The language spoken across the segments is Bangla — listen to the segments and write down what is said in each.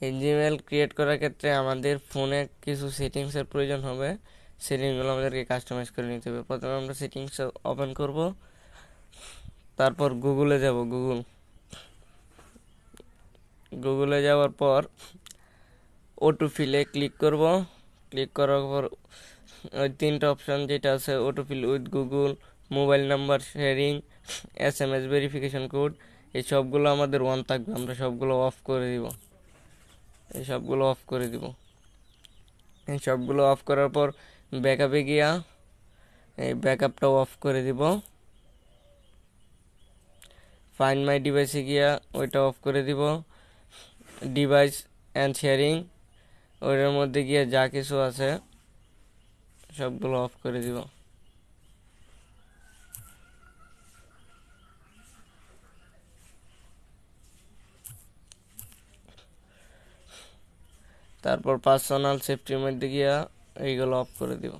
এই জিমেল ক্রিয়েট করার ক্ষেত্রে আমাদের ফোনে কিছু সেটিংসের প্রয়োজন হবে। সেটিংসগুলো আমাদেরকে কাস্টমাইজ করে নিতে হবে। প্রথমে আমরা সেটিংস ওপেন করব, তারপর গুগলে যাব। গুগলে যাওয়ার পর অটোফিলে ক্লিক করব। ক্লিক করার পর ওই তিনটা অপশান যেটা আছে, autofill with Google, mobile number sharing, SMS verification code, এই সবগুলো আমাদের অন থাকবে। আমরা সবগুলো অফ করে দিব। এই সবগুলো অফ করার পর ব্যাকআপে গিয়া এই ব্যাকআপটাও অফ করে দিব। ফাইন্ড মাই ডিভাইসে গিয়া ওইটা অফ করে দিব। ডিভাইস অ্যান্ড শেয়ারিং, ওইটার মধ্যে গিয়ে যা কিছু আছে সবগুলো অফ করে দিব। তারপর পার্সোনাল সেফটির মধ্যে গিয়া এইগুলো অফ করে দিব।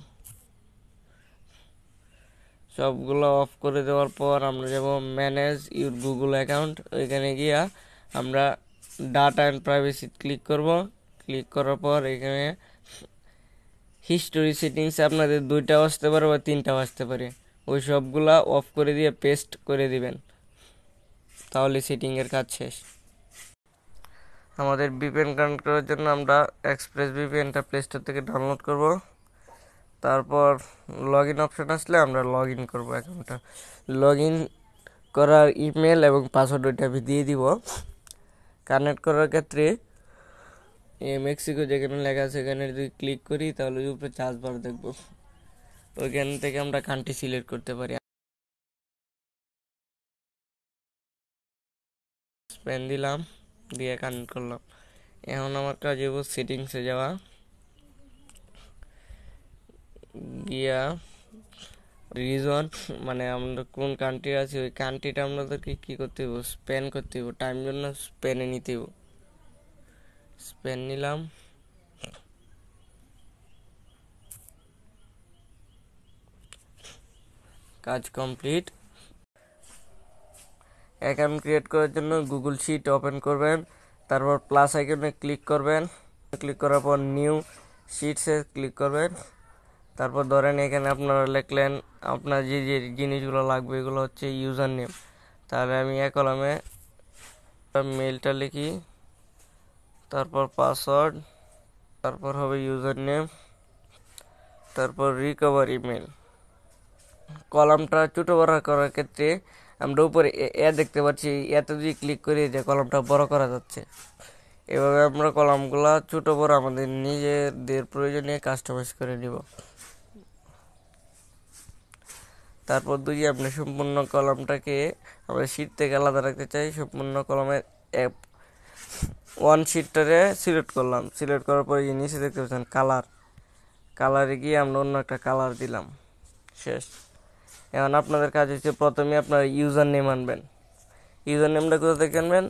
সবগুলো অফ করে দেওয়ার পর আমরা যাব ম্যানেজ ইউর গুগল অ্যাকাউন্ট। ওইখানে গিয়া আমরা ডাটা অ্যান্ড প্রাইভেসি ক্লিক করব। ক্লিক করার পর এখানে হিস্টোরি সেটিংস আপনাদের 2টাও আসতে পারে বা 3টাও আসতে পারে। ওই সবগুলা অফ করে দিয়ে পেস্ট করে দিবেন, তাহলে সেটিংয়ের কাজ শেষ। আমাদের VPN কানেক্ট করার জন্য আমরা এক্সপ্রেস VPNটা প্লে স্টোর থেকে ডাউনলোড করব। তারপর লগ ইন অপশান আসলে আমরা লগ ইন করবো অ্যাকাউন্টটা। লগ ইন করার ইমেল এবং পাসওয়ার্ড ওইটা আমি দিয়ে দিব। কানেক্ট করার ক্ষেত্রে মেক্সিকো যেখানে লেখা আছে সেখানে যদি ক্লিক করি তাহলে উপরে চার্জ বার দেখবো। ওইখান থেকে আমরা কান্ট্রি সিলেক্ট করতে পারি। স্পেন দিলাম, দিয়ে কানেক্ট করলাম। এখন আমার কাজ হইব সেটিংসে যাওয়া, গিয়া রিজন মানে আমরা কোন কান্ট্রি আছি ওই কান্ট্রিটা আমাদেরকে কী করতে হইব, স্পেন করতে হইব। টাইম জন্য স্পেনে নিতে হইব। স্পেন নিলাম। কাজ কমপ্লিট। অ্যাকাউন্ট ক্রিয়েট করার জন্য গুগল শিট ওপেন করবেন, তারপর প্লাস আইকনে ক্লিক করবেন। ক্লিক করার পর নিউ শিটসে ক্লিক করবেন। তারপর ধরেন এখানে আপনারা লিখলেন আপনার যে যে জিনিসগুলো লাগবে, এগুলো হচ্ছে ইউজার নেম। তাহলে আমি এক কলমে মেলটা লিখি, তারপর পাসওয়ার্ড, তারপর হবে ইউজার নেম, তারপর রিকভার ইমেল। কলামটা ছোটো বড় করার ক্ষেত্রে আমরা উপরে দেখতে পাচ্ছি, এতে যদি ক্লিক করি যে কলামটা বড় করা যাচ্ছে। এভাবে আমরা কলামগুলা ছোটো বড় আমাদের নিজেদের প্রয়োজনে কাস্টমাইজ করে নিব। তারপর যদি আপনি সম্পূর্ণ কলামটাকে আমরা শিট থেকে আলাদা রাখতে চাই, সম্পূর্ণ কলমের ওয়ান শিটটারে সিলেক্ট করলাম। সিলেক্ট করার পরে নিচে দেখতে পাচ্ছেন কালারে গিয়ে আমরা অন্য একটা কালার দিলাম। শেষ। এখন আপনাদের কাজ হচ্ছে প্রথমে আপনার ইউজার নেম আনবেন। ইউজার নেমটা কোথা থেকে আনবেন,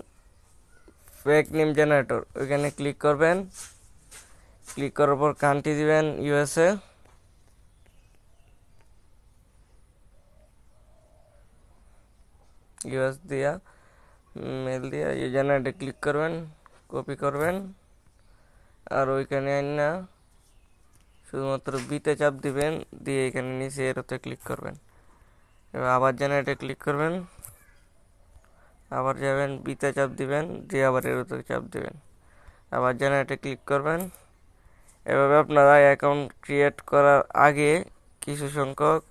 ফেক নেম জেনারেটর, ওইখানে ক্লিক করবেন। ক্লিক করার পর কান্ট্রি দিবেন USA। US দিয়া মেল দিয়া জেনারেটে ক্লিক করবেন, কপি করবেন, আর ওইখানে না শুধুমাত্র বিতে চাপ দিবেন, দিয়ে এখানে নিচে এরোতে ক্লিক করবেন। এবার আবার জেনারেটে ক্লিক করবেন, আবার যাবেন বিতে চাপ দিবেন, দিয়ে আবার এরোতে চাপ দিবেন, আবার জেনারেটে ক্লিক করবেন। এভাবে আপনারা অ্যাকাউন্ট ক্রিয়েট করার আগে কিছু সংখ্যক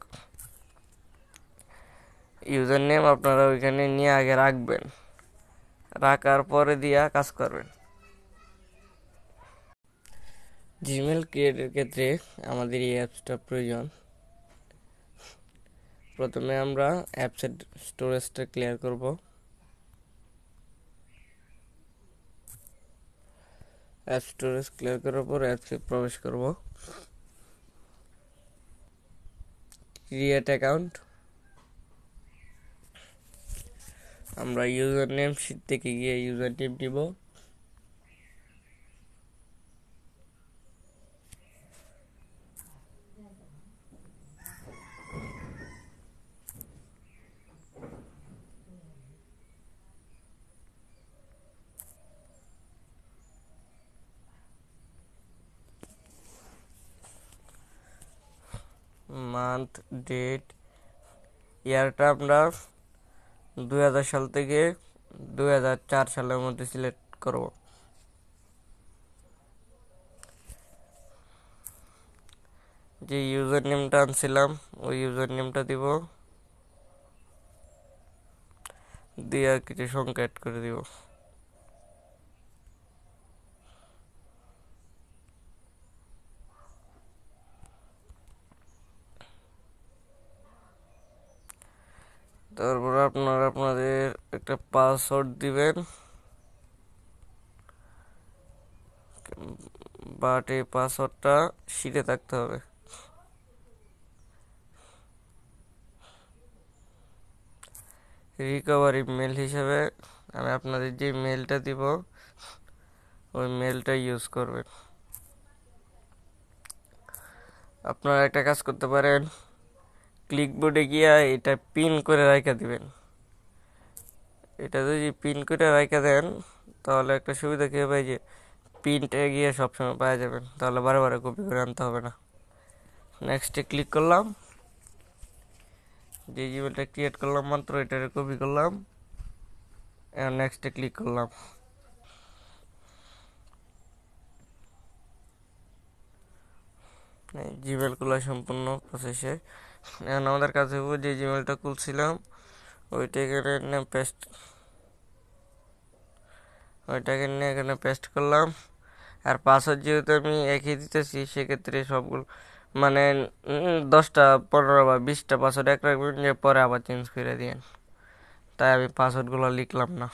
ইউজার নেম আপনারা ওইখানে নিয়ে আগে রাখবেন। রাখার পরে দিয়া কাজ করবেন। জিমেল ক্রিয়েটের ক্ষেত্রে আমাদের এই অ্যাপসটা প্রয়োজন। প্রথমে আমরা অ্যাপসের স্টোরেজটা ক্লিয়ার করব। অ্যাপ স্টোরেজ ক্লিয়ার করার পর অ্যাপসে প্রবেশ করব। ক্রিয়েট অ্যাকাউন্ট, আমরা ইউজার নেম শিট থেকে গিয়ে ইউজার নেম নিব। মান্থ, ডেট, ইয়ারটা আমরা 2000 সাল থেকে 2004 সালের মধ্যে সিলেক্ট করব। যে ইউজার নেমটা আনছিলাম ওই ইউজার নেমটা দিব, দিয়ে আর কিছু সংখ্যা অ্যাড করে দিব। তারপর আপনারা আপনাদের একটা পাসওয়ার্ড দিবেন, বাট এই পাসওয়ার্ডটা শিটে থাকতে হবে। রিকভারি মেল হিসেবে আমি আপনাদের যে মেলটা দিব ওই মেলটা ইউজ করবেন। আপনারা একটা কাজ করতে পারেন, ক্লিকবোর্ডে গিয়া এটা পিন করে রাখা দিবেন। এটা যদি পিন করে রাখা দেন তাহলে একটা সুবিধা কি হবে, যে পিনটা গিয়ে সবসময় পাওয়া যাবেন, তাহলে বারে বারে কপি করে আনতে হবে না। নেক্সটে ক্লিক করলাম, যে জিমেলটা ক্রিয়েট করলাম মাত্র এটারে কপি করলাম, নেক্সটে ক্লিক করলাম। জিমেল খোলা সম্পূর্ণ প্রসেসে। এখন আমাদের কাছে যে জিমেলটা খুলছিলাম ওইটাকে এখানে পেস্ট করলাম। আর পাসওয়ার্ড যেহেতু আমি একই দিতেছি, সেক্ষেত্রে সবগুলো মানে 10টা 15 বা 20টা পাসওয়ার্ড এক রাখবেন, যে পরে আবার চেঞ্জ করে দিয়েন। তাই আমি পাসওয়ার্ডগুলো লিখলাম না।